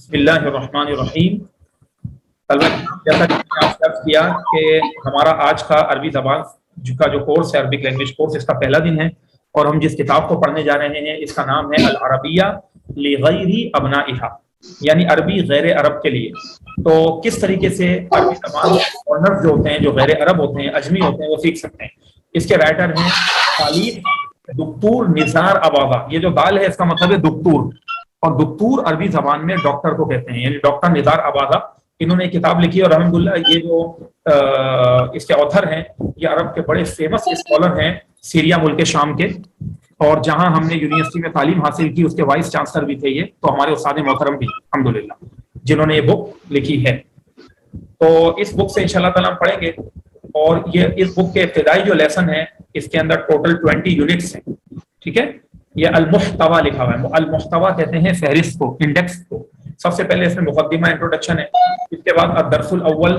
بسم اللہ الرحمن الرحیم. طلبہ جیسا کہ میں نے آپ سے عرض کیا کہ ہمارا آج کا عربی زبان کا جو کورس ہے، عربک لینگویج کورس، اس کا پہلا دن ہے اور ہم جس کتاب کو پڑھنے جا رہے ہیں اس کا نام ہے العربیہ لغیر ابنائہا، یعنی عربی غیر عرب کے لیے. تو کس طریقے سے عربی زبان آنرز جو ہوتے ہیں، جو غیر عرب ہوتے ہیں، اجمی ہوتے ہیں، وہ سیکھ سکتے ہیں. اس کے رائٹر ہیں خالد دکتور نثار اباظہ. یہ جو دال ہے اس کا مطلب ہے دکتور، اور دکتور عربی زبان میں ڈاکٹر کو کہتے ہیں، یعنی ڈاکٹر نثار اباظہ. انہوں نے کتاب لکھی اور الحمدللہ یہ جو اس کے آتھر ہیں یہ عرب کے بڑے فیمس اسکالر ہیں سیریا ملک شام کے، اور جہاں ہم نے یونیورسٹی میں تعلیم حاصل کی اس کے وائس چانسلر بھی تھے یہ، تو ہمارے استاد محترم بھی الحمدللہ جنہوں نے یہ بک لکھی ہے. تو اس بک سے انشاءاللہ تعالیٰ ہم پڑھیں گے، اور یہ اس بک کے ابتدائی جو لیسن ہے اس کے اندر ٹوٹل 20 یونٹس ہیں. ٹھیک ہے، یہ المحتویٰ لکھا ہوا ہے. المحتویٰ کہتے ہیں فہرست کو، انڈیکس کو. سب سے پہلے اس میں مقدمہ انٹروڈکشن ہے، اس کے بعد الدرس الاول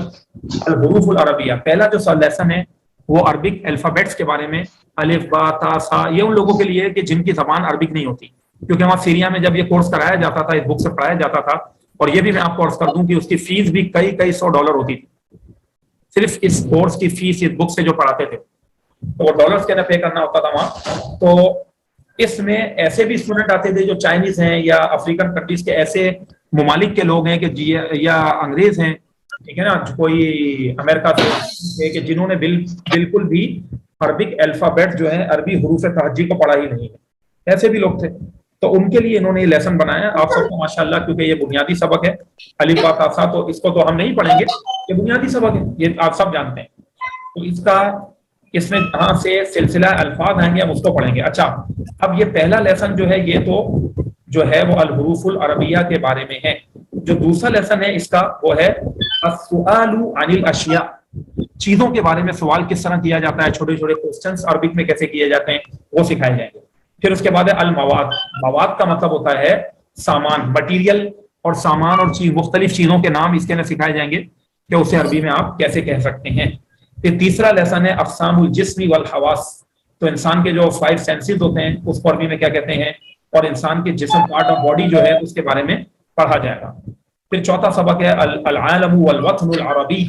الحروف العربیہ. پہلا جو لیسن ہے وہ عربک الفابیٹس کے بارے میں، الف با تا سا. یہ ان لوگوں کے لیے کہ جن کی زبان عربک نہیں ہوتی، کیونکہ وہاں سیریا میں جب یہ کورس کرایا جاتا تھا، اس بک سے پڑھایا جاتا تھا. اور یہ بھی میں آپ کو عرض کر دوں کہ اس کی فیس بھی کئی $100 ہوتی تھی. صرف اس کورس کی فیس اس بک سے جو پڑھاتے تھے تو وہ ڈالرز کے اندر پے کرنا ہوتا تھا وہاں. تو اس میں ایسے بھی اسٹوڈنٹ آتے تھے جو چائنیز ہیں یا افریقن کنٹریز کے ایسے ممالک کے لوگ ہیں کہ یا انگریز ہیں، ٹھیک ہے نا، کوئی امریکہ سے کہ جنہوں نے بالکل بھی عربک الفابیٹ جو ہے عربی حروف تہجی کو پڑھا ہی نہیں ہے. ایسے بھی لوگ تھے، تو ان کے لیے انہوں نے یہ لیسن بنایا. آپ سب کو ماشاءاللہ، کیونکہ یہ بنیادی سبق ہے الف با تا سا، تو اس کو تو ہم نہیں پڑھیں گے، یہ بنیادی سبق ہے، یہ آپ سب جانتے ہیں. تو اس میں جہاں سے سلسلہ الفاظ آئیں گے ہم اس کو پڑھیں گے. اچھا، اب یہ پہلا لیسن جو ہے یہ تو جو ہے وہ الحروف العربیہ کے بارے میں ہے. جو دوسرا لیسن ہے اس کا وہ ہے السؤال عن الاشیاء، چیزوں کے بارے میں سوال کس طرح کیا جاتا ہے، چھوٹے چھوٹے کوسچنز عربک میں کیسے کیے جاتے ہیں وہ سکھائے جائیں گے. پھر اس کے بعد ہے المواد. مواد کا مطلب ہوتا ہے سامان، مٹیریل، اور سامان اور مختلف چیزوں کے نام اس کے اندر سکھائے جائیں گے کہ اسے عربی میں آپ کیسے کہہ سکتے ہیں. پھر تیسرا لیسن ہے اقسام الجسم والحواس. تو انسان کے جو 5 سینسز ہوتے ہیں اس کو عربی میں کیا کہتے ہیں، اور انسان کے جسم پارٹ آف باڈی جو ہے اس کے بارے میں پڑھا جائے گا. پھر چوتھا سبق ہے العالم والوطن العربی،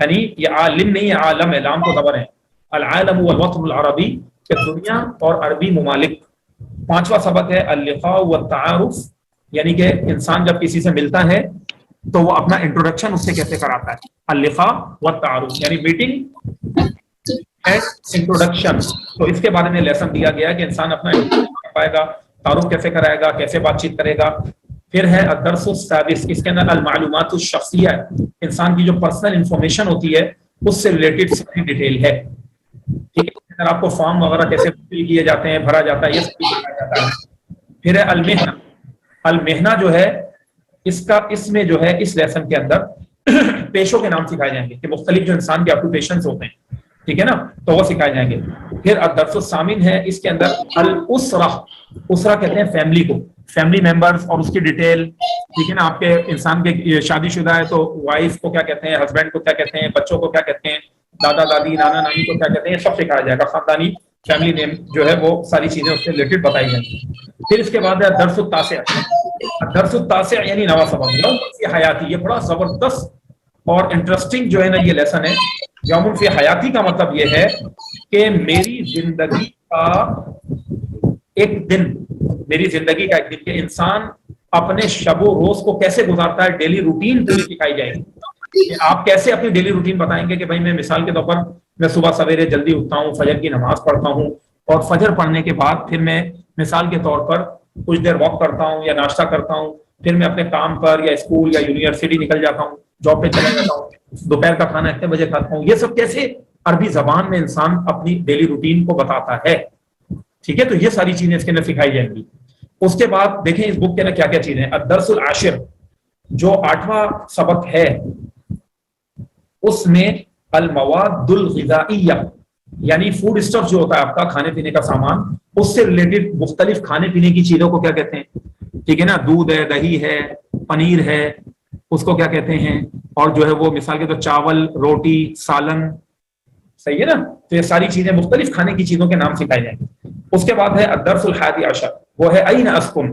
یعنی یہ عالم نہیں ہے، عالم ہے، لام کو زبر ہے. العالم والوطن العربی کہ دنیا اور عربی ممالک. پانچواں سبق ہے اللقاء والتعارف، یعنی کہ انسان جب کسی سے ملتا ہے تو وہ اپنا انٹروڈکشن اس سے کیسے کراتا ہے. اللقاء والتعارف یعنی میٹنگ اینڈ انٹروڈکشن. تو اس کے بارے میں لیسن دیا گیا کہ انسان اپنا پائے گا، تعارف کیسے کرائے گا، کیسے بات چیت کرے گا. پھر ہے الدرس السادس، اس کے اندر المعلومات الشخصیہ، انسان کی جو پرسنل انفارمیشن ہوتی ہے اس سے ریلیٹڈ ساری ڈیٹیل ہے. ٹھیک ہے، آپ کو فارم وغیرہ کیسے فل کیے جاتے ہیں، بھرا جاتا ہے، یہ سب سکھایا جاتا ہے. پھر ہے المہنہ. المہنہ جو ہے اس میں جو ہے اس لیسن کے اندر پیشوں کے نام سکھائے جائیں گے کہ مختلف جو انسان کے آکوپیشنز ہوتے ہیں، ٹھیک ہے نا، تو وہ سکھائے جائیں گے. پھر الدرس الثامن ہے، اس کے اندر الاسرہ. اسرہ کہتے ہیں فیملی کو، فیملی ممبرز اور اس کی ڈیٹیل. ٹھیک ہے نا، آپ کے انسان کے شادی شدہ ہے تو وائف کو کیا کہتے ہیں، ہسبینڈ کو کیا کہتے ہیں، بچوں کو کیا کہتے ہیں، دادا دادی نانا نانی کو کیا کہتے ہیں، سب سکھایا جائے گا. خاندانی فیملی نیم جو ہے وہ ساری چیزیں اس سے ریلیٹڈ بتائی جائیں گی. پھر اس کے بعد ہے درس التاسع. درس التاسع یعنی نواں سبق یوم فی حیاتی. یہ بڑا زبردست اور انٹرسٹنگ جو ہے نا یہ لیسن ہے. یوم فی حیاتی کا مطلب یہ ہے کہ میری زندگی کا ایک دن، میری زندگی کا ایک دن، کہ انسان اپنے شب و روز کو کیسے گزارتا ہے، ڈیلی روٹین پوری سکھائی جائے گی. آپ کیسے اپنی ڈیلی روٹین بتائیں گے کہ بھائی میں مثال کے طور پر میں صبح سویرے جلدی اٹھتا ہوں، فجر کی نماز پڑھتا ہوں، اور فجر پڑھنے کے بعد پھر میں مثال کے طور پر کچھ دیر واک کرتا ہوں یا ناشتہ کرتا ہوں، پھر میں اپنے کام پر یا اسکول یا یونیورسٹی نکل جاتا ہوں، جاب پہ چلا جاتا ہوں، دوپہر کا کھانا اتنے بجے کھاتا ہوں. یہ سب کیسے عربی زبان میں انسان اپنی ڈیلی روٹین کو بتاتا ہے. ٹھیک ہے، تو یہ ساری چیزیں اس کے اندر سکھائی جائیں گی. اس کے بعد دیکھیں اس بک کے اندر کیا کیا چیزیں ہیں. الدرس العاشر جو 8واں سبق ہے اس میں المواد الغذائیہ یعنی فوڈ اسٹف جو ہوتا ہے آپ کا کھانے پینے کا سامان، اس سے ریلیٹڈ مختلف کھانے پینے کی چیزوں کو کیا کہتے ہیں. ٹھیک ہے نا، دودھ ہے، دہی ہے، پنیر ہے، اس کو کیا کہتے ہیں. اور جو ہے وہ مثال کے طور چاول، روٹی، سالن، صحیح ہے نا. تو یہ ساری چیزیں مختلف کھانے کی چیزوں کے نام سکھائے جائیں گے. اس کے بعد ہے الدرس الحادی عشر، وہ ہے این اسکن.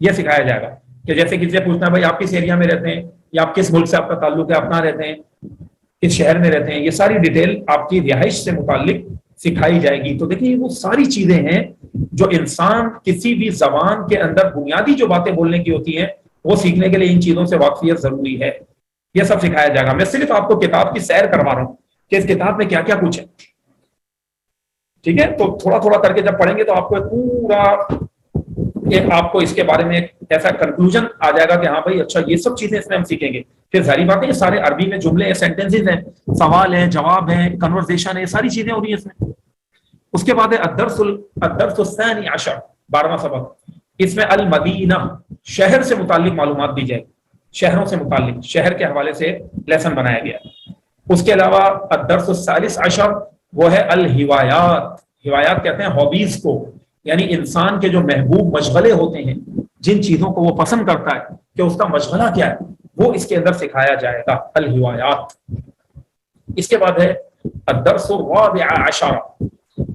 یہ سکھایا جائے گا کہ جیسے کسی سے پوچھنا ہے بھائی آپ کس ایریا میں رہتے ہیں یا آپ کس ملک سے آپ کا تعلق ہے, آپ کہاں رہتے ہیں, کس شہر میں رہتے ہیں, یہ ساری ڈیٹیل آپ کی رہائش سے متعلق سکھائی جائے گی. تو دیکھیں وہ ساری چیزیں ہیں جو انسان کسی بھی زبان کے اندر بنیادی جو باتیں بولنے کی ہوتی ہیں وہ سیکھنے کے لیے ان چیزوں سے واقفیت ضروری ہے. یہ سب سکھایا جائے گا. میں صرف آپ کو کتاب کی سیر کروا رہا ہوں کہ اس کتاب میں کیا کیا کچھ ہے. ٹھیک ہے, تو تھوڑا تھوڑا کر کے جب پڑھیں گے تو آپ کو پورا آپ کو اس کے بارے میں ایسا کنکلوژن آ جائے گا کہ ہاں بھائی اچھا یہ سب چیزیں اس میں ہم سیکھیں گے. پھر ظاہری بات ہے یہ سارے عربی میں جملے ہیں, سینٹینسز ہیں, سوال ہیں, جواب ہیں, کنورسیشن ہے, یہ ساری چیزیں ہو رہی ہیں اس میں. اس کے بعد ہے الدرس الثانی عشر, 12واں سبق. اس میں المدینہ, شہر سے متعلق معلومات دی جائے, شہروں سے متعلق, شہر کے حوالے سے لیسن بنایا گیا. اس کے علاوہ الدرس الثالث عشر وہ ہے الہوایات. ہوایات کہتے ہیں ہابیز کو, یعنی انسان کے جو محبوب مشغلے ہوتے ہیں, جن چیزوں کو وہ پسند کرتا ہے کہ اس کا مشغلہ کیا ہے, وہ اس کے اندر سکھایا جائے گا, الہوایات. اس کے بعد ہے الدرس الرابع عشر,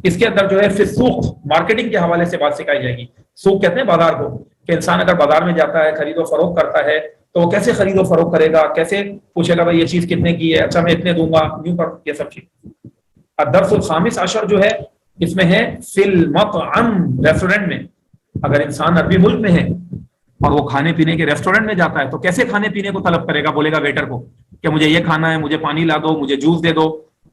اس کے اندر جو ہے فی السوق, مارکیٹنگ کے حوالے سے بات سکھائی جائے گی. سوق کہتے ہیں بازار کو, کہ انسان اگر بازار میں جاتا ہے خرید و فروخت کرتا ہے تو وہ کیسے خرید و فروخت کرے گا, کیسے پوچھے گا بھائی یہ چیز کتنے کی ہے, اچھا میں اتنے دوں گا, یوں کر, یہ سب چیز. الدرس الخامس عشر جو ہے اس میں ہے فی المطعم, ریسٹورینٹ میں. اگر انسان عربی ملک میں ہے اور وہ کھانے پینے کے ریسٹورینٹ میں جاتا ہے تو کیسے کھانے پینے کو طلب کرے گا, بولے گا ویٹر کو کہ مجھے یہ کھانا ہے, مجھے پانی لا دو, مجھے جوس دے دو,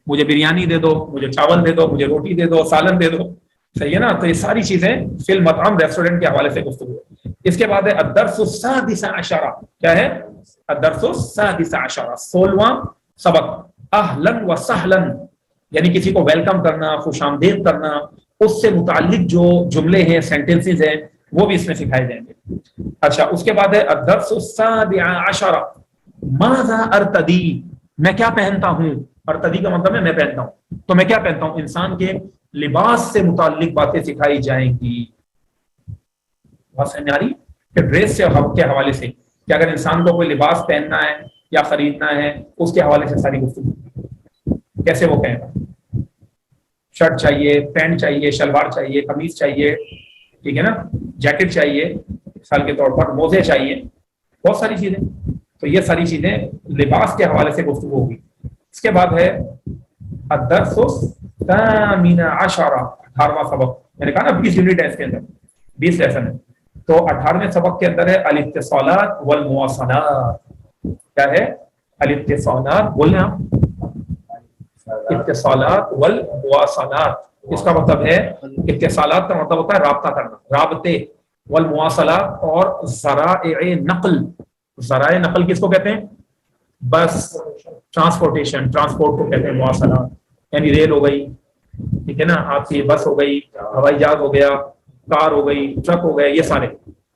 مجھے بریانی دے دو, مجھے چاول دے دو, مجھے روٹی دے دو, سالن دے دو. صحیح ہے نا. تو یہ ساری چیزیں فی المطعم, ریسٹورینٹ کے حوالے سے گفتگو. اس کے بعد ہے الدرس السادس عشر, کیا ہے الدرس السادس عشر, 16واں سبق. اہلا و سہلا, یعنی کسی کو ویلکم کرنا, خوش آمدید کرنا, اس سے متعلق جو جملے ہیں, سینٹینسز ہیں, وہ بھی اس میں سکھائے جائیں گے. اچھا, اس کے بعد ہے الدرس السابع عشر ماذا ارتدی, میں کیا پہنتا ہوں. ارتدی کا مطلب ہے میں پہنتا ہوں, تو میں کیا پہنتا ہوں. انسان کے لباس سے متعلق باتیں سکھائی جائیں گی. بات سمجھ آ رہی کہ ڈریس سے کے حوالے سے, کہ اگر انسان کو کوئی لباس پہننا ہے یا خریدنا ہے, اس کے حوالے سے ساری گفتگو, کیسے وہ کہے گا. شرٹ چاہیے, پینٹ چاہیے, شلوار چاہیے, قمیض چاہیے, ٹھیک ہے نا, جیکٹ چاہیے مثال کے طور پر, موزے چاہیے, بہت ساری چیزیں. تو یہ ساری چیزیں لباس کے حوالے سے گفتگو ہوگی. اس کے بعد ہے الدرس الثامن عشر, 18واں سبق. میں نے کہا نا 20 یونٹ ہے اس کے اندر, 20 لیسن ہے. تو 18ویں سبق کے اندر ہے الاتصالات والمواصلات. کیا ہے الاتصالات, بولیں آپ, اتصالات والمواصلات. اس کا مطلب ہے اتصالات کا مطلب ہوتا ہے رابطہ کرنا, رابطے, والمواصلات اور ذرائع نقل. ذرائع نقل کس کو کہتے ہیں, بس, ٹرانسپورٹیشن, ٹرانسپورٹ کو کہتے ہیں مواصلات. یعنی ریل ہو گئی, ٹھیک ہے نا, آپ کی بس ہو گئی, ہوائی جہاز ہو گیا, کار ہو گئی, ٹرک ہو گئے, یہ سارے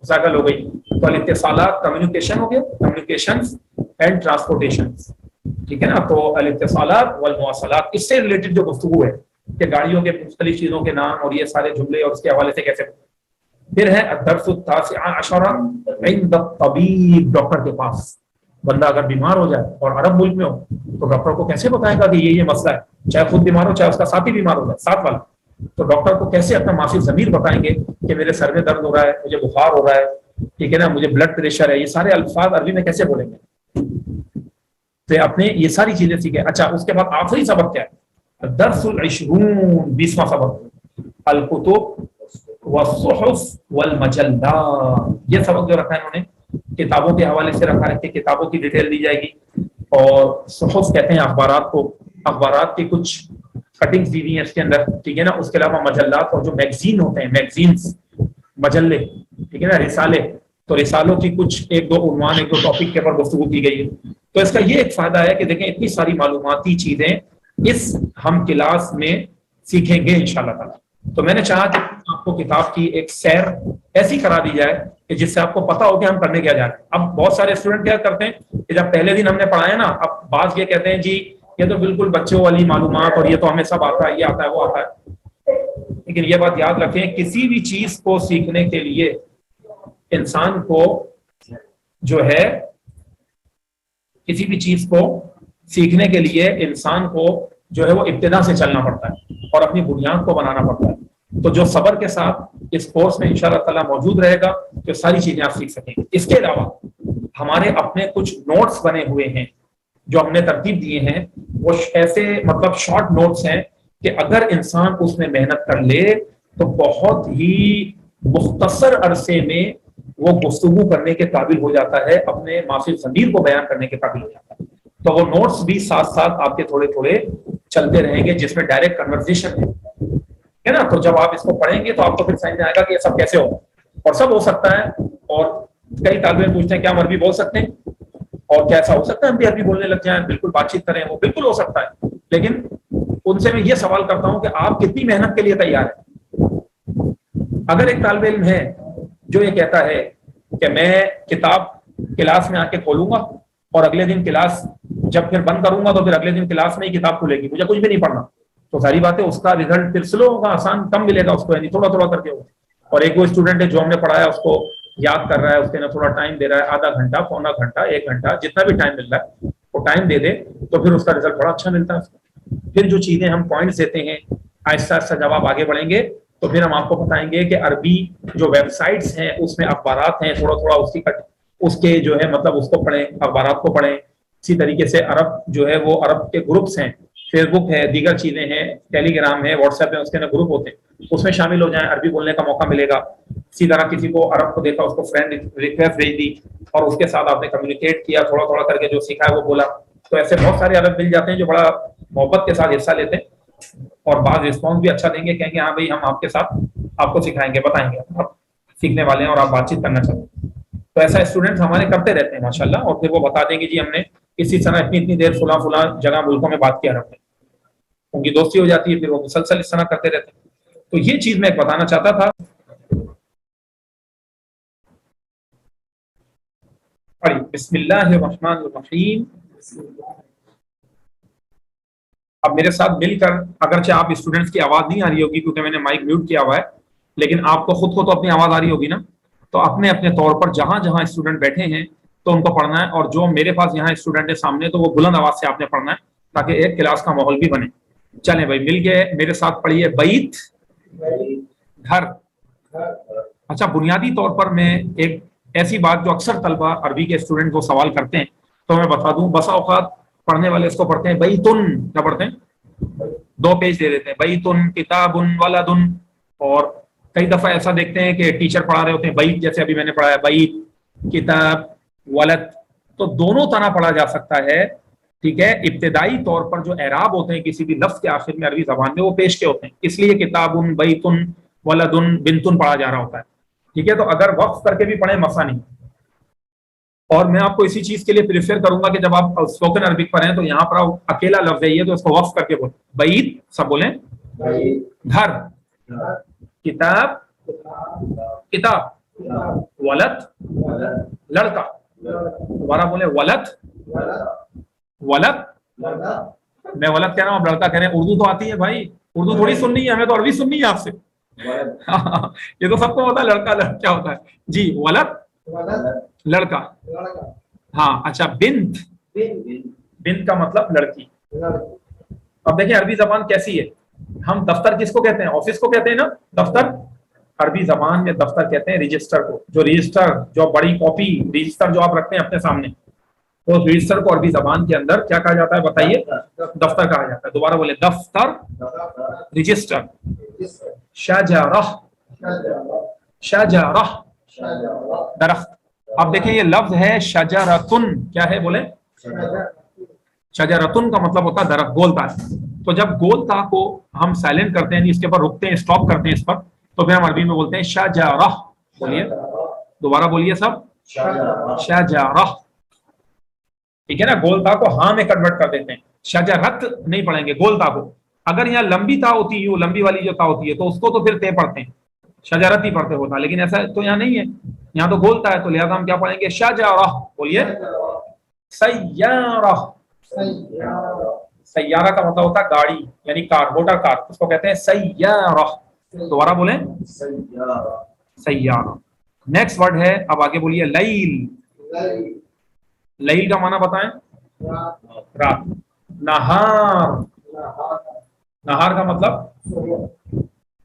سائیکل ہو گئی. تو الاتصالات کمیونیکیشن ہو گیا, کمیونیکیشنز اینڈ ٹرانسپورٹیشنز, ٹھیک ہے نا. تو الاتصالات والمواصلات, اس سے ریلیٹڈ جو گفتگو ہے کہ گاڑیوں کے مختلف چیزوں کے نام اور یہ سارے جملے اور اس کے حوالے سے کیسے. پھر ہے الدرس التاسع عشر عند الطبیب, ڈاکٹر کے پاس. بندہ اگر بیمار ہو جائے اور عرب ملک میں ہو تو ڈاکٹر کو کیسے بتائے گا کہ یہ مسئلہ ہے, چاہے خود بیمار ہو چاہے اس کا ساتھی بیمار ہو جائے, ساتھ والا. تو ڈاکٹر کو کیسے اپنا مافی ضمیر بتائیں گے کہ میرے سر میں درد ہو رہا ہے, مجھے بخار ہو رہا ہے, ٹھیک ہے نا, مجھے بلڈ پریشر ہے. یہ سارے الفاظ عربی میں کیسے بولیں گے. تو آپ نے یہ ساری چیزیں سیکھیں. اچھا, اس کے بعد آخری سبق کیا ہے, درس العشرون, 20واں سبق, الکتب والصحف والمجلات. یہ سبق جو رکھا ہے انہوں نے کتابوں کے حوالے سے رکھا ہے کہ کتابوں کی ڈیٹیل دی جائے گی. اور صحف کہتے ہیں اخبارات کو, اخبارات کی کچھ کٹنگز دی ہوئی ہیں اس کے اندر, ٹھیک ہے نا. اس کے علاوہ مجلات اور جو میگزین ہوتے ہیں, میگزینز, مجلے, ٹھیک ہے نا, رسالے. تو رسالوں کی کچھ ایک دو عنوان, ایک دو ٹاپک کے اوپر گفتگو کی گئی ہے. تو اس کا یہ ایک فائدہ ہے کہ دیکھیں اتنی ساری معلوماتی چیزیں اس ہم کلاس میں سیکھیں گے انشاءاللہ تعالی. تو میں نے چاہا کہ آپ کو کتاب کی ایک سیر ایسی کرا دی جائے کہ جس سے آپ کو پتا ہو کہ ہم کرنے کیا جا رہے ہیں. اب بہت سارے اسٹوڈنٹ کیا کرتے ہیں کہ جب پہلے دن ہم نے پڑھایا نا, اب بعض یہ کہتے ہیں جی یہ تو بالکل بچوں والی معلومات اور یہ تو ہمیں سب آتا ہے, یہ آتا ہے, وہ آتا ہے. لیکن یہ بات یاد رکھیں, کسی بھی چیز کو سیکھنے کے لیے انسان کو جو ہے, کسی بھی چیز کو سیکھنے کے لیے انسان کو جو ہے وہ ابتدا سے چلنا پڑتا ہے اور اپنی بنیاد کو بنانا پڑتا ہے. تو جو صبر کے ساتھ اس کورس میں انشاءاللہ تعالیٰ موجود رہے گا، جو ساری چیزیں آپ سیکھ سکیں گے۔ اس کے علاوہ ہمارے اپنے کچھ نوٹس بنے ہوئے ہیں جو ہم نے ترتیب دیے ہیں، وہ ایسے مطلب شارٹ نوٹس ہیں کہ اگر انسان اس میں محنت کر لے تو بہت ہی مختصر عرصے میں وہ گفتگو کرنے کے قابل ہو جاتا ہے، اپنے معافی ضمیر کو بیان کرنے کے قابل ہو جاتا ہے۔ تو وہ نوٹس بھی ساتھ ساتھ آپ کے تھوڑے تھوڑے چلتے رہیں گے، جس میں ڈائریکٹ کنورسیشن ہے نا۔ تو جب آپ اس کو پڑھیں گے تو آپ کو پھر سمجھ میں آئے گا کہ یہ سب کیسے ہوگا، اور سب ہو سکتا ہے۔ اور کئی طالب علم پوچھتے ہیں کیا ہم عربی بول سکتے ہیں، اور کیا ایسا ہو سکتا ہے ہم بھی عربی بولنے لگ جائیں، بالکل بات چیت کریں؟ وہ بالکل ہو سکتا ہے، لیکن ان سے میں یہ سوال کرتا ہوں کہ آپ کتنی محنت کے لیے تیار ہیں؟ اگر ایک طالب علم ہے جو یہ کہتا ہے کہ میں کتاب کلاس میں آ کے کھولوں گا اور اگلے دن کلاس جب پھر بند کروں گا تو پھر اگلے دن کلاس میں ہی کتاب کھلے گی، مجھے کچھ بھی نہیں پڑھنا، تو ساری بات ہے اس کا رزلٹ پھر سلو ہوگا، آسان کم ملے گا اس کو، یعنی تھوڑا تھوڑا کر کے ہوگا۔ اور ایک وہ اسٹوڈنٹ ہے جو ہم نے پڑھایا اس کو یاد کر رہا ہے، اس کے تھوڑا ٹائم دے رہا ہے، آدھا گھنٹہ، پونا گھنٹہ، 1 گھنٹہ، جتنا بھی ٹائم مل رہا ہے وہ ٹائم دے دے تو پھر اس کا رزلٹ بڑا اچھا ملتا ہے اس کو۔ پھر جو چیزیں ہم پوائنٹس دیتے ہیں آہستہ آہستہ جب آپ آگے بڑھیں گے تو پھر ہم آپ کو بتائیں گے کہ عربی جو ویب سائٹس ہیں اس میں اخبارات ہیں، تھوڑا تھوڑا اس کے جو ہے مطلب اس کو پڑھیں، اخبارات کو پڑھیں۔ اسی طریقے سے عرب جو ہے وہ عرب کے گروپس ہیں، فیس بک ہے، دیگر چیزیں ہیں، ٹیلی گرام ہے، واٹس ایپ ہے، اس کے اندر گروپ ہوتے ہیں، اس میں شامل ہو جائیں، عربی بولنے کا موقع ملے گا۔ اسی طرح کسی کو عرب کو دیکھا، اس کو فرینڈ ریکویسٹ بھیج دی اور اس کے ساتھ آپ نے کمیونیکیٹ کیا، تھوڑا تھوڑا کر کے جو سیکھا ہے وہ بولا، تو ایسے بہت سارے عرب مل جاتے ہیں جو بڑا محبت کے ساتھ حصہ لیتے ہیں اور بعض رسپانس بھی اچھا دیں گے، کہیں گے ہاں بھائی ہم آپ کے ساتھ آپ کو سکھائیں گے، بتائیں گے، آپ سیکھنے والے ہیں اور آپ بات چیت کرنا چاہتے ہیں۔ تو ایسا اسٹوڈنٹس ہمارے کرتے رہتے ہیں ماشاءاللہ، اور پھر وہ بتا دیں گے جی ہم نے اسی طرح اتنی دیر فلاں فلاں جگہ ملکوں میں بات کیا رہتے ہیں، ان کی دوستی ہو جاتی ہے، پھر وہ مسلسل اس طرح کرتے رہتے ہیں۔ تو یہ چیز میں ایک بتانا چاہتا تھا۔ بسم اللہ الرحمن الرحیم۔ اب میرے ساتھ مل کر، اگرچہ آپ اسٹوڈنٹس کی آواز نہیں آ رہی ہوگی کیونکہ میں نے مائک میوٹ کیا ہوا ہے، لیکن آپ کو خود کو تو اپنی آواز آ رہی ہوگی نا، تو اپنے اپنے طور پر جہاں جہاں اسٹوڈنٹ بیٹھے ہیں تو ان کو پڑھنا ہے، اور جو میرے پاس یہاں اسٹوڈنٹ ہے سامنے تو وہ بلند آواز سے آپ نے پڑھنا ہے تاکہ ایک کلاس کا ماحول بھی بنے۔ چلیں بھائی مل کے میرے ساتھ پڑھیے، بیت گھر۔ اچھا، بنیادی طور پر میں ایک ایسی بات جو اکثر طلبہ عربی کے اسٹوڈنٹ کو سوال کرتے ہیں تو میں بتا دوں، بسا اوقات پڑھنے والے اس کو پڑھتے ہیں بیتن، کیا پڑھتے ہیں؟ 2 پیج دے دیتے ہیں، بیتن کتاب ولدن، اور کئی دفعہ ایسا دیکھتے ہیں کہ ٹیچر پڑھا رہے ہوتے ہیں بیت، جیسے ابھی میں نے پڑھایا بیت کتاب ولد، تو دونوں طرح پڑھا جا سکتا ہے، ٹھیک ہے۔ ابتدائی طور پر جو اعراب ہوتے ہیں کسی بھی لفظ کے آخر میں عربی زبان میں وہ پیش کے ہوتے ہیں، اس لیے کتابن بیتن ولدن بنتن پڑھا جا رہا ہوتا ہے، ٹھیک ہے۔ تو اگر وقف کر کے بھی پڑھیں مسئلہ نہیں، اور میں آپ کو اسی چیز کے لیے پریفر کروں گا کہ جب آپ اسپوکن عربک پڑھیں تو یہاں پر اکیلا لفظ ہے یہ، تو اس کو وقف کر کے بولیں، بیت سب بولیں، گھر، کتاب کتاب، ولد لڑکا، دوبارہ بولیں ولد ولد، میں ولد کہہ رہا ہوں آپ لڑکا کہہ رہے ہیں، اردو تو آتی ہے بھائی، اردو تھوڑی سننی ہے ہمیں، تو عربی سننی ہے آپ سے، یہ تو سب کو ہوتا ہے لڑکا کیا ہوتا ہے جی، ولد لڑکا، ہاں اچھا، بنت، بنت کا مطلب لڑکی۔ اب دیکھیں عربی زبان کیسی ہے، ہم دفتر کس کو کہتے ہیں؟ آفس کو کہتے ہیں نا دفتر، عربی زبان میں دفتر کہتے ہیں رجسٹر کو، جو رجسٹر، جو بڑی کاپی رجسٹر جو آپ رکھتے ہیں اپنے سامنے، تو رجسٹر کو عربی زبان کے اندر کیا کہا جاتا ہے بتائیے؟ دفتر کہا جاتا ہے۔ دوبارہ بولے، دفتر، رجسٹر، شجرہ، شجرہ درخت۔ اب دیکھیں یہ لفظ ہے شجرتن، کیا ہے بولیں؟ شجرتن کا مطلب ہوتا ہے درخت، گولتا ہے، تو جب گولتا کو ہم سائلنٹ کرتے ہیں، اس کے پر رکتے ہیں، اسٹاپ کرتے ہیں اس پر، تو پھر ہم عربی میں بولتے ہیں شجرہ، بولیے دوبارہ بولیے سب، شجرہ، ٹھیک ہے نا۔ گولتا کو ہاں میں کنورٹ کر دیتے ہیں، شجرت نہیں پڑھیں گے گولتا کو۔ اگر یہاں لمبی تا ہوتی ہے، لمبی والی جو تا ہوتی ہے تو اس کو تو پھر تے پڑھتے ہیں، شجرت ہی پڑھتے ہوتا، لیکن ایسا تو یہاں نہیں ہے، یہاں تو گولتا ہے، تو لہذا ہم کیا پڑھیں گے؟ شجرہ، بولیے سیارہ، سیارہ کا مطلب ہوتا ہے گاڑی، یعنی کار، موٹر کار، اس کو کہتے ہیں سیارہ۔ دوبارہ بولیں، سیارہ۔ نیکسٹ ورڈ ہے، اب آگے بولیے لیل، لیل کا معنی بتائیں؟ رات۔ نہار، نہار کا مطلب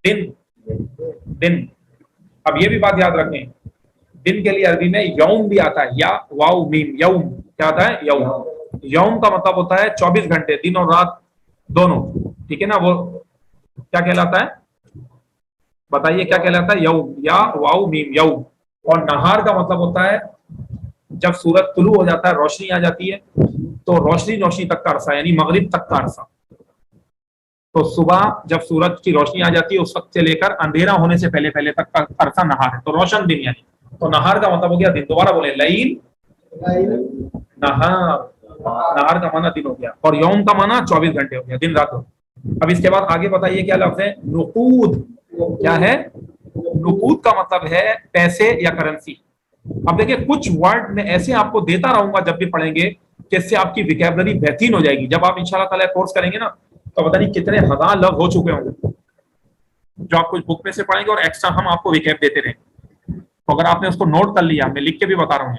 دن، دن۔ اب یہ بھی بات یاد رکھیں، دن کے لیے عربی میں یوم بھی آتا ہے، یا واو میم، یوم کیا آتا ہے؟ یوم. یوم کا مطلب ہوتا ہے 24 گھنٹے، دن اور رات دونوں، ٹھیک ہے نا. وہ کیا کہلاتا ہے؟ بتائیے کیا کہلاتا ہے؟ یوم، یا واو میم، یوم. اور نہار کا مطلب ہوتا ہے جب سورج طلوع ہو جاتا ہے، روشنی آ جاتی ہے، تو روشنی تک کا عرصہ، یعنی مغرب تک کا عرصہ. تو صبح جب سورج کی روشنی آ جاتی ہے اس وقت سے لے کر اندھیرا ہونے سے پہلے تک کا عرصہ نہار ہے، تو روشن دن یعنی. تو نہار کا مطلب ہو گیا دن. دوبارہ بولے، لیل، نہار. نہار کا معنی دن ہو گیا، اور یوم کا معنی 24 گھنٹے ہو گیا، دن رات ہو. اب اس کے بعد آگے بتائیے کیا لفظ ہے؟ نقود. کیا ہے؟ نقود کا مطلب ہے پیسے یا کرنسی. اب دیکھیں کچھ ورڈ میں ایسے آپ کو دیتا رہوں گا جب بھی پڑھیں گے کہ اس سے آپ کی ویکیبلری بہترین ہو جائے گی. جب آپ انشاءاللہ تعالی کورس کریں گے نا تو پتہ نہیں کتنے ہزار لفظ ہو چکے ہوں گے جو آپ کچھ بک میں سے پڑھیں گے، اور ایکسٹرا ہم آپ کو ویکیب دیتے رہیں. تو اگر آپ نے اس کو نوٹ کر لیا، میں لکھ کے بھی بتا رہا ہوں،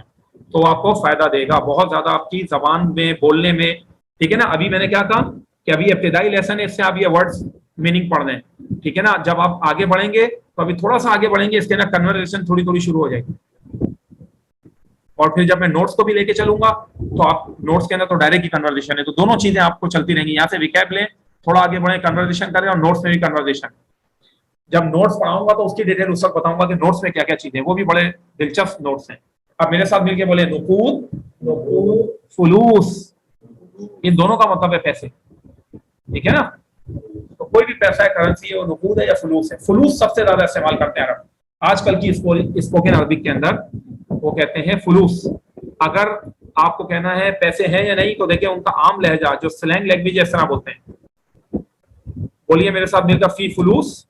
تو آپ کو فائدہ دے گا بہت زیادہ آپ کی زبان میں، بولنے میں. ٹھیک ہے نا. ابھی میں نے کیا کہا کہ ابھی ابتدائی لیسن ہے، اس سے آپ یہ ورڈز میننگ پڑھ لیں. ٹھیک ہے نا. جب آپ آگے بڑھیں گے تو ابھی تھوڑا سا آگے بڑھیں گے، اس کے نا کنورسیشن تھوڑی شروع ہو جائے گی. اور پھر جب میں نوٹس کو بھی لے کے چلوں گا تو آپ نوٹس کے اندر تو ڈائریکٹ ہی کنورسیشن ہے، تو دونوں چیزیں آپ کو چلتی رہیں گی. یہاں سے ریکیپ لیں، تھوڑا آگے بڑھیں، کنورسیشن کریں، اور نوٹس میں بھی کنورسیشن. جب نوٹس پڑھاؤں گا تو اس کی ڈیٹیل اس وقت بتاؤں گا کہ نوٹس میں کیا کیا چیزیں، وہ بھی بڑے دلچسپ نوٹس ہیں. اب میرے ساتھ مل کے بولے، نقود، فلوس. ان دونوں کا مطلب ہے پیسے. ٹھیک ہے نا. تو کوئی بھی پیسہ ہے، کرنسی ہے، وہ نقود ہے یا فلوس ہے. فلوس سب سے زیادہ استعمال کرتے ہیں عرب. آج کل کی اسپوکن عربک کے اندر وہ کہتے ہیں فلوس. اگر آپ کو کہنا ہے پیسے ہیں یا نہیں تو دیکھیں ان کا عام لہجہ جو سلینگ لینگویج ہے اس طرح بولتے ہیں. بولیے میرے ساتھ مل کر، فی فلوس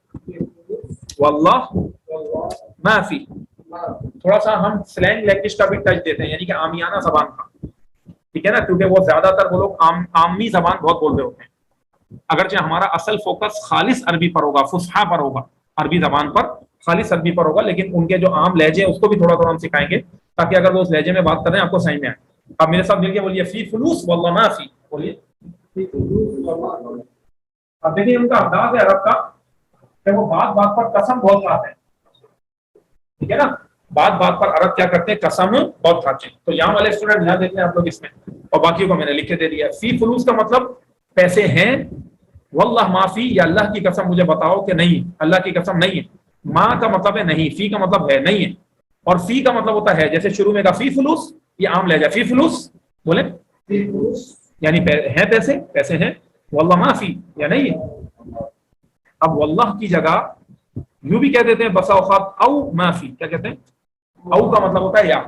واللہ ما فی. تھوڑا سا ہم سلینگ لینگویج کا بھی ٹچ دیتے ہیں، یعنی کہ عامیانہ زبان کا. ٹھیک ہے نا. کیونکہ وہ زیادہ تر وہ لوگ عامی زبان بہت بول رہے ہوتے ہیں. اگرچہ ہمارا اصل فوکس خالص عربی پر ہوگا، فصحا پر ہوگا، عربی زبان پر، خالص عربی پر ہوگا، لیکن ان کے جو عام لہجے ہیں اس کو بھی تھوڑا تھوڑا ہم سکھائیں گے تاکہ اگر وہ اس لہجے میں بات کر رہے ہیں آپ کو سمجھ میں آئے. اب میرے ساتھ مل کے بولیے، فی فلوس واللہ ما فی. بولیے. اب دیکھیے ان کا انداز ہے عرب کا کہ وہ بات بات پر قسم بہت کھاتے ہیں. ٹھیک ہے نا. بات بات پر عرب کیا کرتے ہیں؟ قسم بہت کھاتے ہیں. تو یہاں والے اسٹوڈنٹ دھیان دیتے ہیں آپ لوگ اس میں، اور باقیوں کو میں نے لکھ کے دے دیا. فی فلوس کا مطلب پیسے ہیں، واللہ معافی، یا اللہ کی قسم مجھے بتاؤ کہ نہیں، اللہ کی قسم نہیں ہے. ماں کا مطلب ہے نہیں، فی کا مطلب ہے نہیں ہے، اور فی کا مطلب ہوتا ہے جیسے شروع میں کا فی فلوس، یہ عام لہجہ فی فلوس. بولے یعنی ہیں پیسے، پیسے ہیں. واللہ معافی یا نہیں ہے. اب واللہ کی جگہ یوں بھی کہہ دیتے ہیں بسا اوقات، او معافی. کیا کہتے ہیں؟ او کا مطلب ہوتا ہے یا.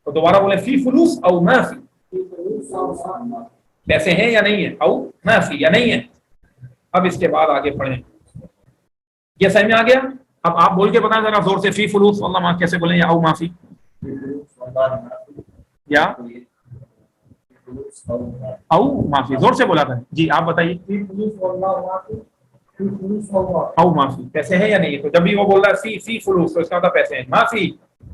تو دوبارہ بولے، فی فلوس او معافی. پیسے ہیں یا نہیں ہے، او معافی یا نہیں ہے. اب اس کے بعد آگے پڑھیں. یہ سمجھ میں آ گیا؟ اب آپ بول کے بتائیں ذرا زور سے، فی فلوس واللہ معافی کیسے بولیں، یا او معافی، یا او معافی. زور سے بولا تھا جی. آپ بتائیے، او معافی پیسے ہیں یا نہیں ہے. تو جب بھی وہ بول رہا ہے فی فلوس تو اس کا مطلب پیسے ہیں. معافی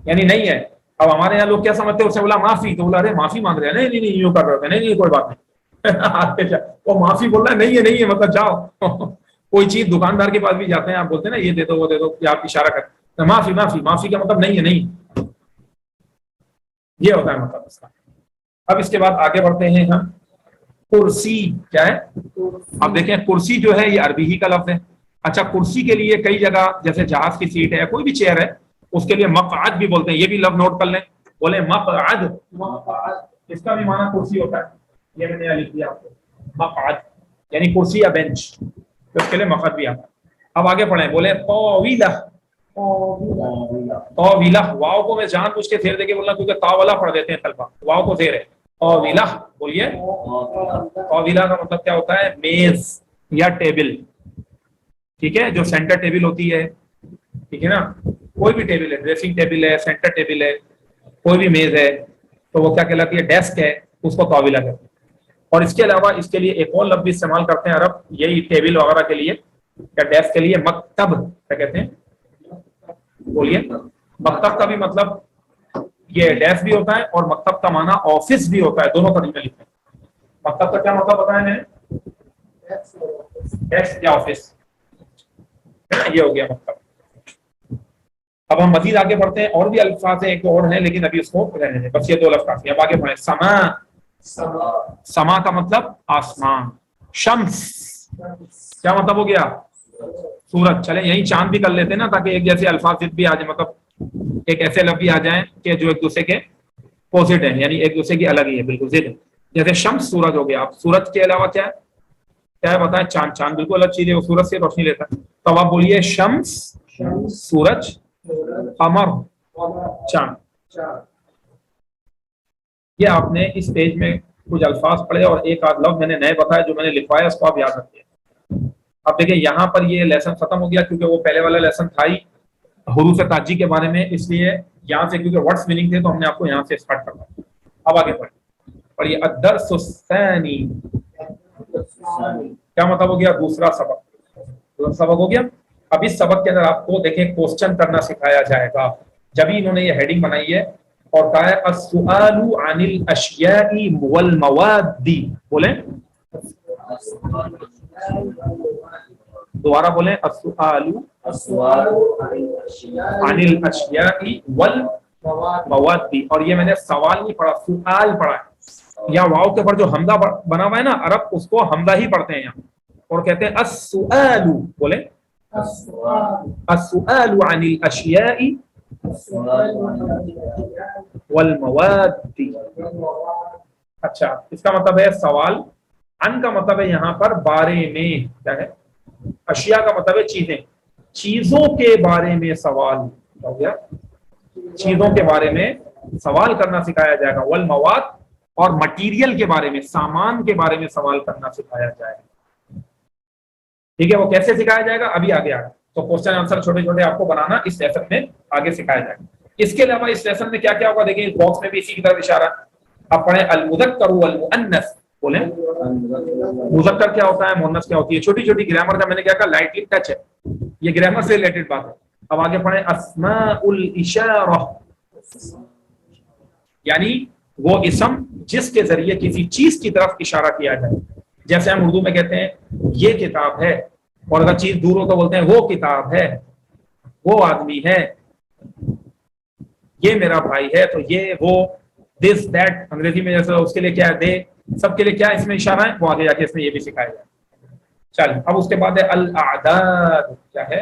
یعنی نہیں ہے. اب ہمارے یہاں لوگ کیا سمجھتے ہیں، اسے بولا معافی تو بولا ارے معافی مانگ رہے ہیں، نہیں نہیں یوں کر رہے ہوتے، نہیں کوئی بات نہیں. وہ معافی بول رہا ہے، نہیں ہے مطلب جاؤ. کوئی چیز دکاندار کے پاس بھی جاتے ہیں، آپ بولتے ہیں نا یہ دے دو وہ دے دو، یا آپ اشارہ کرتے معافی معافی. معافی کا مطلب نہیں ہے، نہیں، یہ ہوتا ہے مطلب اس کا. اب اس کے بعد آگے بڑھتے ہیں ہم. کرسی کیا ہے؟ اب دیکھیں کرسی جو ہے یہ عربی ہی کا لفظ ہے. اچھا کرسی کے لیے کئی جگہ جیسے جہاز کی سیٹ ہے، کوئی بھی چیئر ہے، اس کے لیے مقعد بھی بولتے ہیں. یہ بھی لفظ نوٹ کر لیں. بولے مقعد، اس کا بھی معنی کرسی ہوتا ہے. یہ میں نے لکھ دیا آپ کو، مقعد یعنی کرسی یا بینچ، تو اس کے لیے مقعد بھی آتا ہے. اب آگے پڑھیں. بولے طویلہ. طویلہ واو کو میں جان بوجھ کے زیر دے کے بولنا کیونکہ طاولہ پڑھ دیتے ہیں طلبہ، واو کو زیر ہے. طویلہ بولیے. طویلہ کا مطلب کیا ہوتا ہے؟ میز یا ٹیبل. ٹھیک ہے، جو سینٹر ٹیبل ہوتی ہے. ٹھیک ہے نا. کوئی بھی ٹیبل ہے، ڈریسنگ ٹیبل ہے، سینٹر ٹیبل ہے، کوئی بھی میز ہے تو وہ کیا کہلاتی ہے؟ ڈیسک ہے، اس کو طاولہ کہتے ہیں. اور اس کے علاوہ اس کے لیے ایک اور لفظ بھی استعمال کرتے ہیں عرب، یہی ٹیبل وغیرہ کے لیے یا ڈیسک کے لیے، مکتب. کیا کہتے ہیں؟ بولیے. مکتب کا بھی مطلب یہ ڈیسک بھی ہوتا ہے اور مکتب کا معنی آفس بھی ہوتا ہے، دونوں طریقے لکھتے ہیں. مکتب کا کیا مطلب بتایا میں نے؟ ڈیسک یا آفس. یہ ہو گیا مکتب. اب ہم مزید آگے بڑھتے ہیں، اور بھی الفاظ ہیں، ایک دو اور ہیں، لیکن ابھی اس کو رہنے دیں، بس یہ دو لفظ کافی ہیں۔ اب آگے بڑھیں، سما، سما کا مطلب آسمان، شمس کیا مطلب ہو گیا؟ سورج۔ چلیں یہی چاند بھی کر لیتے ہیں نا، تاکہ ایک جیسے الفاظ ضد بھی آ جائے، مطلب ایک ایسے لفظ بھی آ جائیں کہ جو ایک دوسرے کے اپوزٹ ہیں، یعنی ایک دوسرے کی الگ ہی ہے، بالکل ضد۔ جیسے شمس سورج ہو گیا، اب سورج کے علاوہ کیا ہے؟ کیا ہے بتائیں؟ چاند۔ چاند بالکل الگ چیز ہے، وہ سورج سے روشنی لیتا ہے، تو اب آپ بولیے شمس سورج، قمر چاند۔ یہ آپ نے اس پیج میں کچھ الفاظ پڑھے اور ایک آدھ لفظ میں نے نئے بتایا جو میں نے لکھوایا، اس کو آپ یاد رکھیے۔ اب دیکھیں یہاں پر یہ لیسن ختم ہو گیا، کیونکہ وہ پہلے والا لیسن تھا ہی حروف تاجی کے بارے میں، اس لیے یہاں سے کیونکہ ورڈز میننگ تھے تو ہم نے آپ کو یہاں سے اسٹارٹ کرنا۔ اب آگے پڑھیے الدرس الثانی، کیا مطلب ہو گیا؟ دوسرا سبق۔ دوسرا سبق ہو گیا۔ اب اس سبق کے اندر آپ کو دیکھیں کوسچن کرنا سکھایا جائے گا، جبھی انہوں نے یہ ہیڈنگ بنائی ہے اور کہا ہے السؤال عن الاشیاء والمواد، بولیں دوبارہ بولیں، السؤال عن الاشیاء والمواد، اور یہ میں نے سوال نہیں پڑھا، سؤال پڑھا ہے، یا واو کے اوپر جو حمزہ بنا ہوا ہے نا، عرب اس کو حمزہ ہی پڑھتے ہیں یہاں، اور کہتے ہیں السؤال، بولیں السؤال عن الاشیاء والمواد۔ اچھا، اس کا مطلب ہے سوال، ان کا مطلب ہے یہاں پر بارے میں، کیا ہے؟ اشیاء کا مطلب ہے چیزیں، چیزوں کے بارے میں سوال ہو گیا، چیزوں کے بارے میں سوال کرنا سکھایا جائے گا، والمواد، اور مٹیریل کے بارے میں، سامان کے بارے میں سوال کرنا سکھایا جائے گا۔ ٹھیک ہے، وہ کیسے سکھایا جائے گا ابھی آگے آگے، تو کوسچن آنسر چھوٹے چھوٹے آپ کو بنانا اس لیسن میں آگے سکھایا جائے گا۔ اس کے علاوہ اس لیسن میں کیا کیا ہوگا دیکھیں، اس باکس میں بھی اسی کی طرف اشارہ، آپ پڑھیں المذکر والمؤنث، بولیں مذکر کیا ہوتا ہے، مؤنث کیا ہوتی ہے، چھوٹی چھوٹی گرامر کا میں نے کیا کہا لائٹلی ٹچ ہے، یہ گرامر سے ریلیٹڈ بات ہے۔ اب آگے پڑھیں اسماء الاشارہ، یعنی وہ اسم جس کے ذریعے کسی چیز کی طرف اشارہ کیا جائے، جیسے ہم اردو میں کہتے ہیں یہ کتاب ہے، اور اگر چیز دور ہو تو بولتے ہیں وہ کتاب ہے، وہ آدمی ہے، یہ میرا بھائی ہے، تو یہ وہ دس دیٹ، انگریزی میں جیسے اس کے لیے کیا ہے دے، سب کے لیے کیا اس میں اشارہ ہے، وہ آگے جا کے اس میں یہ بھی سکھایا جائے۔ چل اب اس کے بعد ہے الاعداد، کیا ہے؟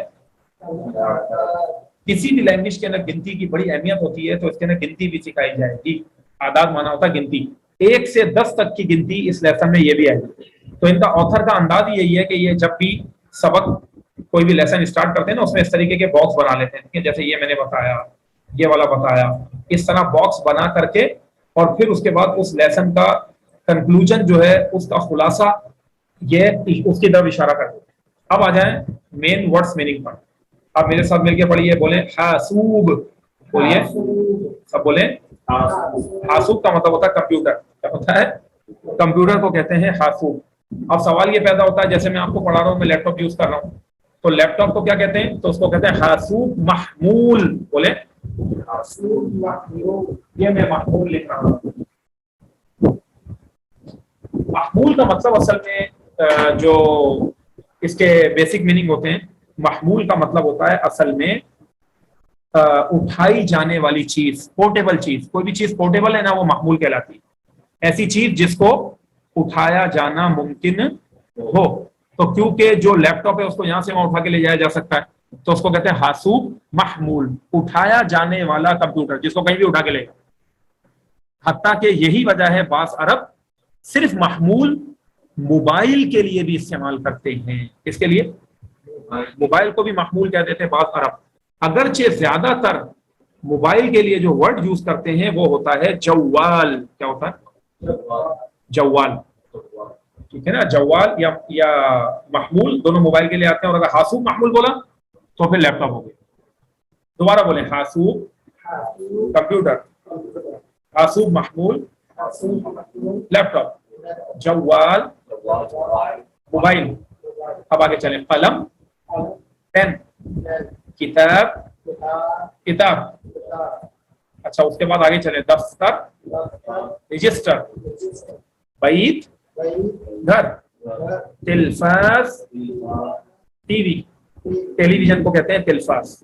کسی بھی لینگویج کے اندر گنتی کی بڑی اہمیت ہوتی ہے، تو اس کے اندر گنتی بھی سکھائی جائے گی۔ اعداد مانا ہوتا ہے گنتی، 1 سے 10 تک کی گنتی اس لیسن میں یہ بھی ہے۔ تو ان کا آتھر کا انداز یہی ہے کہ یہ جب بھی سبق کوئی بھی لیسن اسٹارٹ کرتے ہیں نا، اس میں اس طریقے کے باکس بنا لیتے ہیں، جیسے یہ میں نے بتایا، یہ والا بتایا، اس طرح باکس بنا کر کے، اور پھر اس کے بعد اس لیسن کا کنکلوژن جو ہے، اس کا خلاصہ یہ اس کی طرف اشارہ کرتے ہیں۔ اب آ جائیں مین ورڈز میننگ پر، آپ میرے ساتھ مل کے پڑھیے، بولیں حاسوب، بولیے سب بولیں حاسوب کا مطلب ہوتا ہے کمپیوٹر، کیا ہوتا ہے؟ کمپیوٹر کو کہتے ہیں حاسوب۔ اب سوال یہ پیدا ہوتا ہے، جیسے میں آپ کو پڑھا رہا ہوں، میں لیپ ٹاپ یوز کر رہا ہوں، تو لیپ ٹاپ کو کیا کہتے ہیں؟ تو اس کو کہتے ہیں حاسوب محمول، بولیں حاسوب محمول، یہ میں محمول لکھ رہا ہوں۔ محمول کا مطلب اصل میں جو اس کے بیسک میننگ ہوتے ہیں، محمول کا مطلب ہوتا ہے اصل میں اٹھائی جانے والی چیز، پورٹیبل چیز، کوئی بھی چیز پورٹیبل ہے نا، وہ محمول کہلاتی ہے، ایسی چیز جس کو اٹھایا جانا ممکن ہو۔ تو کیونکہ جو لیپ ٹاپ ہے اس کو یہاں سے وہاں اٹھا کے لے جایا جا سکتا ہے، تو اس کو کہتے ہیں حاسوب محمول، اٹھایا جانے والا کمپیوٹر جس کو کہیں بھی اٹھا کے لے گا۔ حتیٰ کہ یہی وجہ ہے بعض عرب صرف محمول موبائل کے لیے بھی استعمال کرتے ہیں۔ کس کے لیے؟ موبائل کو بھی محمول کہتے تھے بعض عرب، اگرچہ زیادہ تر موبائل کے لیے جو ورڈ یوز کرتے ہیں وہ ہوتا ہے جوال۔ کیا ہوتا ہے؟ جوال، ٹھیک ہے نا، جوال یا محمول دونوں موبائل کے لیے آتے ہیں، اور اگر حاسوب محمول بولا تو پھر لیپ ٹاپ ہو گیا۔ دوبارہ بولیں، حاسوب کمپیوٹر، حاسوب محمول لیپ ٹاپ، جوال موبائل۔ اب آگے چلیں، قلم پین، کتاب کتاب، اچھا اس کے بعد آگے چلیں، دفتر رجسٹر، بیت گھر، تلفاز ٹی وی، ٹیلی ویژن کو کہتے ہیں تلفاز،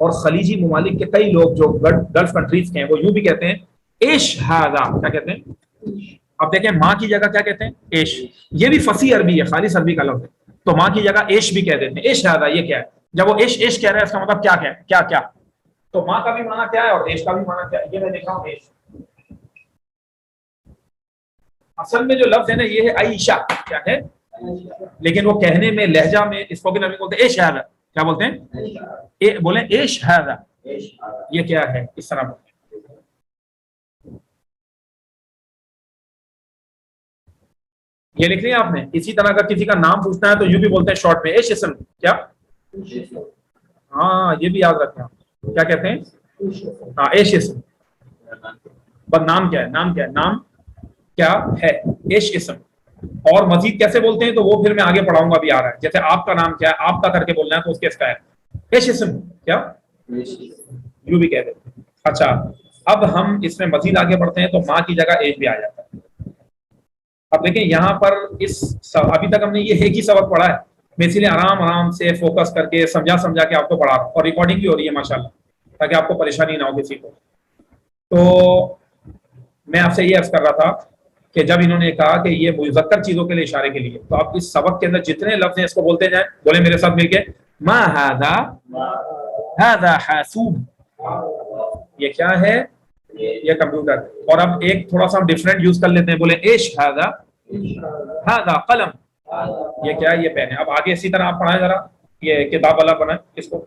اور خلیجی ممالک کے کئی لوگ جو گلف کنٹریز کے ہیں وہ یوں بھی کہتے ہیں ایش ہاذا، کیا کہتے ہیں؟ اب دیکھیں ماں کی جگہ کیا کہتے ہیں؟ ایش. یہ بھی فصیح عربی ہے، خالص عربی کا لفظ ہے. تو ماں کی جگہ ایش بھی کہہ دیتے ہیں. ایش ہاذا یہ کیا ہے؟ جب وہ ایش ایش کہہ رہا ہے اس کا مطلب کیا کیا کیا؟ تو ماں کا بھی معنی کیا ہے اور ایش کا بھی معنی کیا ہے؟ یہ میں دیکھ رہا ہوں ایش. اصل میں جو لفظ ہے نا یہ ہے عائشہ، کیا ہے؟ لیکن وہ کہنے میں لہجہ میں اسپوکن عربی بولتے ہیں ایش ہاذا. کیا بولتے ہیں؟ بولیں ایش ہاذا، یہ کیا ہے؟ اس طرح بولتے ہیں. یہ لکھ لیا آپ نے. اسی طرح اگر کسی کا نام پوچھنا ہے تو یوں بھی بولتے ہیں شارٹ میں ایش اسم. کیا؟ ہاں یہ بھی یاد رکھنا. کیا کہتے ہیں؟ ہاں ایش اسم. بس نام کیا ہے؟ نام کیا ہے؟ نام کیا ہے؟ ایش اسم. اور مزید کیسے بولتے ہیں تو وہ پھر میں آگے پڑھاؤں گا. بھی آ رہا ہے. جیسے آپ کا نام کیا ہے، آپ کا کر کے بولنا ہے تو اس کے اس کا ہے ایش اسم. کیا؟ یوں بھی کہتے ہیں. اچھا اب ہم اس میں مزید آگے بڑھتے ہیں تو ماں کی جگہ ایش بھی آ جاتا ہے. اب دیکھیں یہاں پر ابھی تک ہم نے یہ ایک ہی سبق پڑھا ہے. میں اسی لیے آرام آرام سے فوکس کر کے سمجھا کے آپ کو پڑھا رہا ہوں اور ریکارڈنگ بھی ہو رہی ہے ماشاءاللہ تاکہ آپ کو پریشانی نہ ہو کسی کو. تو میں آپ سے یہ عرض کر رہا تھا کہ جب انہوں نے کہا کہ یہ مذکر چیزوں کے لیے اشارے کے لیے، تو آپ اس سبق کے اندر جتنے لفظ ہیں اس کو بولتے جائیں. بولے میرے ساتھ مل کے ما ھذا، ھذا حاسوب. یہ کیا ہے؟ یہ کمپیوٹر. اور اب ایک تھوڑا سا ہم ڈفرینٹ یوز کر لیتے ہیں. بولے ایش ھذا، ھذا قلم. یہ کیا ہے؟ یہ پین ہے. اب آگے اسی طرح آپ پڑھائیں ذرا. یہ کتاب والا بنائیں اس کو.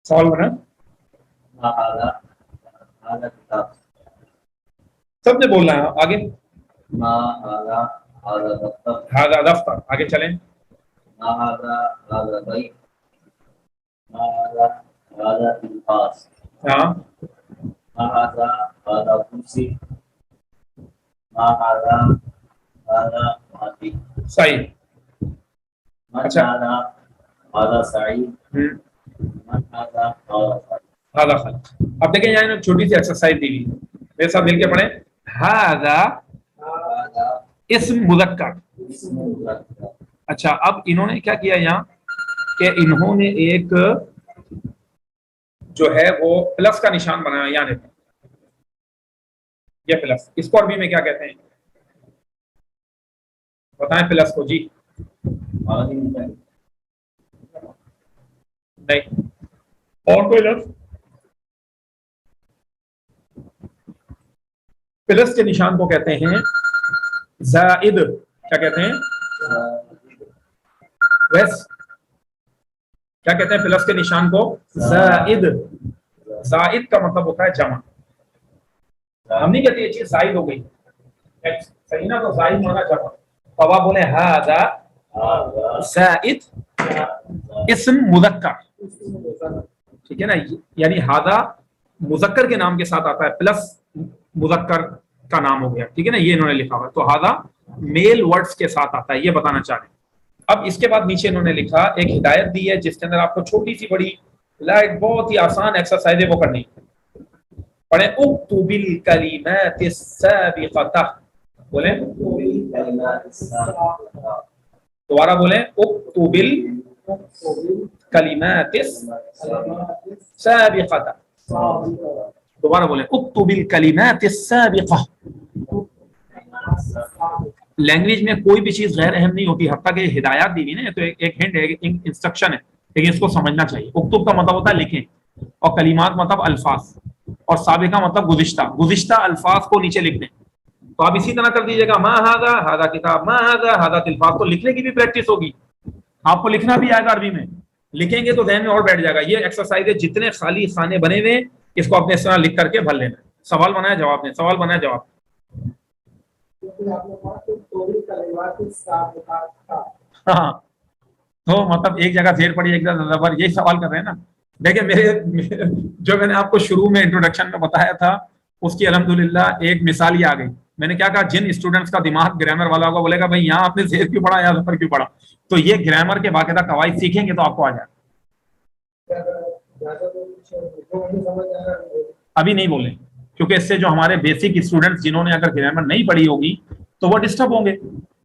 سوال بنائیں. سب نے بولنا ہے. آگے ھذا دفتر. آگے چلیں. ہاں صحیح. اچھا ھذا خل. اب دیکھیں یہاں چھوٹی سی ایکسرسائز دی ہوئی ہے. میرے ساتھ مل کے پڑھیں. ھذا اسم مذکر. اچھا اب انہوں نے کیا کیا یہاں کہ انہوں نے ایک جو ہے وہ پلس کا نشان بنایا. یعنی یہ پلس، اس کو عربی میں کیا کہتے ہیں؟ بتائیں پلس کو. جی نہیں. اور کوئی لفظ؟ پلس کے نشان کو کہتے ہیں زائد. کیا کہتے ہیں؟ ویس کیا کہتے ہیں پلس کے نشان کو؟ زائد. زائد کا مطلب ہوتا ہے جمع. ہم نہیں کہتے یہ چیز زائد ہو گئی، صحیح نا؟ تو زائد مانا جمع. تو آپ بولے ھذا زائد اسم مذکر. ٹھیک ہے نا؟ یعنی ھذا مذکر کے نام کے ساتھ آتا ہے، پلس مذکر کا نام ہو گیا. ٹھیک ہے نا؟ یہ انہوں نے لکھا ہوا. تو ھذا میل ورڈز کے ساتھ آتا ہے، یہ بتانا چاہ رہے ہیں. اب اس کے بعد نیچے انہوں نے لکھا ایک ہدایت دی ہے جس کے اندر آپ کو چھوٹی سی بڑی لائٹ بہت ہی آسان ایکسرسائز ہے وہ کرنی. پڑھیں اکتب الکلمات السابقۃ. بولیں دوبارہ بولیں اکتب الکلمات السابقۃ. دوبارہ بولیں اکتب الکلمات السابقۃ. لینگویج میں کوئی بھی چیز غیر اہم نہیں ہوتی، حتیٰ کہ ہدایات دی ہوئی نا تو ایک ہنٹ ہے، انسٹرکشن ہے، لیکن اس کو سمجھنا چاہیے. اکتب کا مطلب ہوتا ہے لکھیں، اور کلمات مطلب الفاظ، اور سابقہ مطلب گزشتہ الفاظ کو نیچے لکھ دیں. تو آپ اسی طرح کر دیجیے گا ما ھذا، ھذا کتاب، ما ھذا، ھذا تلفاظ. تو لکھنے کی بھی پریکٹس ہوگی، آپ کو لکھنا بھی آئے گا عربی میں. لکھیں گے تو ذہن میں اور بیٹھ جائے گا. یہ ایکسرسائز ہے، جتنے خالی خانے بنے ہوئے اس کو اپنے اس طرح لکھ کر کے بھر لینا. سوال بنایا جواب دیں، سوال بنایا جواب. ہاں تو مطلب ایک جگہ زیر پڑی ایک جگہ زبر، یہی سوال کر رہے ہیں نا. دیکھیں میرے جو میں نے آپ کو شروع میں انٹروڈکشن میں بتایا تھا اس کی الحمدللہ ایک مثال ہی آ گئی. میں نے کیا کہا، جن اسٹوڈنٹس کا دماغ گرامر والا ہوگا بولے گا بھائی یہاں آپ نے زیر کیوں پڑھا، یہاں زبر کیوں پڑھا. تو یہ گرامر کے باقاعدہ قواعد سیکھیں گے تو آپ کو آ جائے. ابھی نہیں بولیں کیونکہ اس سے جو ہمارے بیسک اسٹوڈنٹس جنہوں نے اگر گرامر نہیں پڑھی ہوگی تو وہ ڈسٹرب ہوں گے.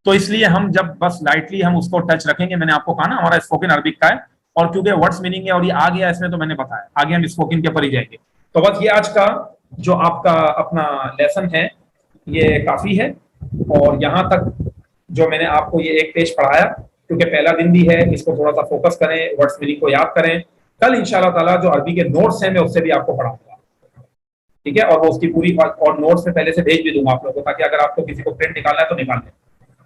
تو اس لیے ہم جب بس لائٹلی ہم اس کو ٹچ رکھیں گے. میں نے آپ کو کہا نا ہمارا اسپوکن عربک کا ہے اور کیونکہ ورڈس میننگ ہے اور یہ آ گیا اس میں تو میں نے بتایا، آگے ہم اسپوکن کے پر ہی جائیں گے. تو بس یہ آج کا جو آپ کا اپنا لیسن ہے یہ کافی ہے. اور یہاں تک جو میں نے آپ کو یہ ایک پیج پڑھایا، کیونکہ پہلا دن بھی ہے، اس کو تھوڑا سا فوکس کریں، ورڈس میننگ کو یاد کریں. کل انشاءاللہ تعالیٰ جو عربی کے نوٹس ہیں میں اس سے بھی آپ کو پڑھاؤں گا، ٹھیک ہے. اور وہ اس کی پوری اور نوٹس میں پہلے سے بھیج بھی دوں گا آپ لوگوں کو، تاکہ اگر آپ کو کسی کو پرنٹ نکالنا ہے تو نکال لیں.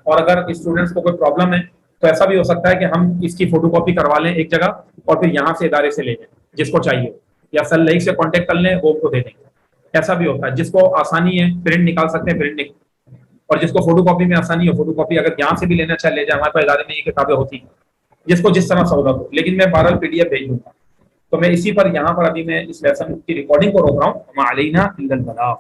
اور اگر اسٹوڈنٹس کو کوئی پرابلم ہے تو ایسا بھی ہو سکتا ہے کہ ہم اس کی فوٹو کاپی کروا لیں ایک جگہ اور پھر یہاں سے ادارے سے لے لیں جس کو چاہیے، یا سر لائک سے کانٹیکٹ کر لیں وہ ان کو دے دیں گے. ایسا بھی ہوتا ہے، جس کو آسانی ہے پرنٹ نکال سکتے ہیں پرنٹ اور جس کو فوٹو کاپی میں آسانی ہے فوٹو کاپی اگر یہاں سے بھی لینا چاہے لے جائیں. ہمارے پاس ادارے میں یہ کتابیں ہوتی ہیں، جس کو جس طرح سہولت ہو. لیکن میں 12 PDF بھیج دوں گا. تو میں اسی پر یہاں پر ابھی میں اس لیسن کی ریکارڈنگ کو روک رہا ہوں. وما علینا الا البلاغ.